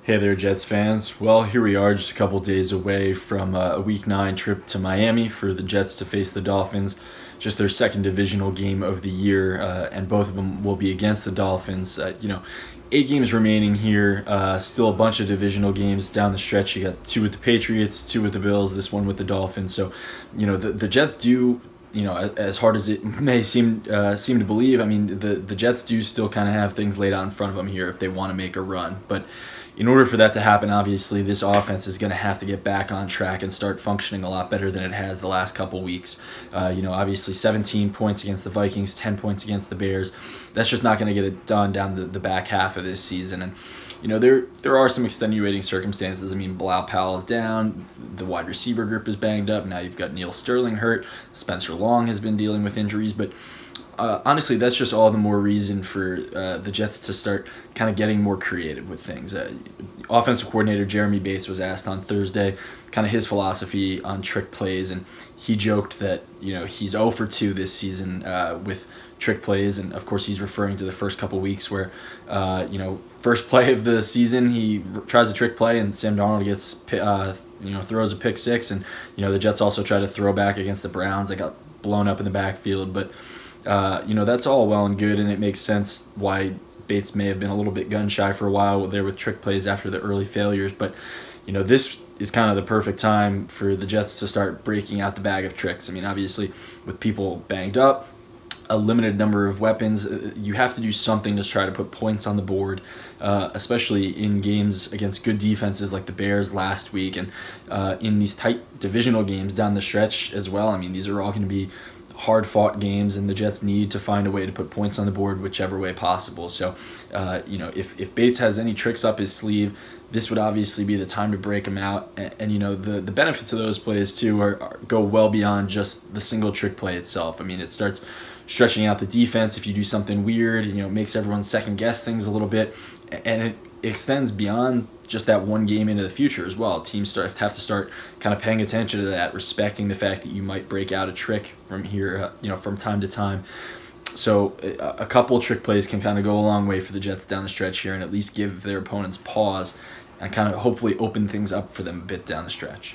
Hey there, Jets fans. Well, here we are just a couple days away from a Week 9 trip to Miami for the Jets to face the Dolphins. Just their second divisional game of the year, and both of them will be against the Dolphins. 8 games remaining here, still a bunch of divisional games down the stretch. You got 2 with the Patriots, 2 with the Bills, this one with the Dolphins. So, the Jets do, as hard as it may seem to believe, I mean, the Jets do still kind of have things laid out in front of them here if they want to make a run. But in order for that to happen, obviously, this offense is going to have to get back on track and start functioning a lot better than it has the last couple weeks. Obviously 17 points against the Vikings, 10 points against the Bears. That's just not going to get it done down the back half of this season. And, there are some extenuating circumstances. I mean, Bilal Powell is down. The wide receiver group is banged up. Now you've got Neil Sterling hurt. Spencer Long has been dealing with injuries. But honestly, that's just all the more reason for the Jets to start kind of getting more creative with things. Offensive coordinator Jeremy Bates was asked on Thursday kind of his philosophy on trick plays, and he joked that he's 0 for 2 this season with trick plays, and of course he's referring to the first couple weeks where first play of the season he tries a trick play and Sam Darnold gets throws a pick six, and the Jets also try to throw back against the Browns. They got blown up in the backfield, but that's all well and good, and it makes sense why Bates may have been a little bit gun-shy for a while there with trick plays after the early failures. But, this is kind of the perfect time for the Jets to start breaking out the bag of tricks. I mean, obviously, with people banged up, a limited number of weapons, you have to do something to try to put points on the board, especially in games against good defenses like the Bears last week, and in these tight divisional games down the stretch as well. I mean, these are all going to be hard-fought games, and the Jets need to find a way to put points on the board whichever way possible. So, if Bates has any tricks up his sleeve, this would obviously be the time to break them out. And the benefits of those plays, too, go well beyond just the single trick play itself. I mean, it starts stretching out the defense. If you do something weird, it makes everyone second-guess things a little bit, and it extends beyond just that one game into the future as well. Teams have to start kind of paying attention to that, respecting the fact that you might break out a trick from here, from time to time. So a couple trick plays can kind of go a long way for the Jets down the stretch here, and at least give their opponents pause and kind of hopefully open things up for them a bit down the stretch.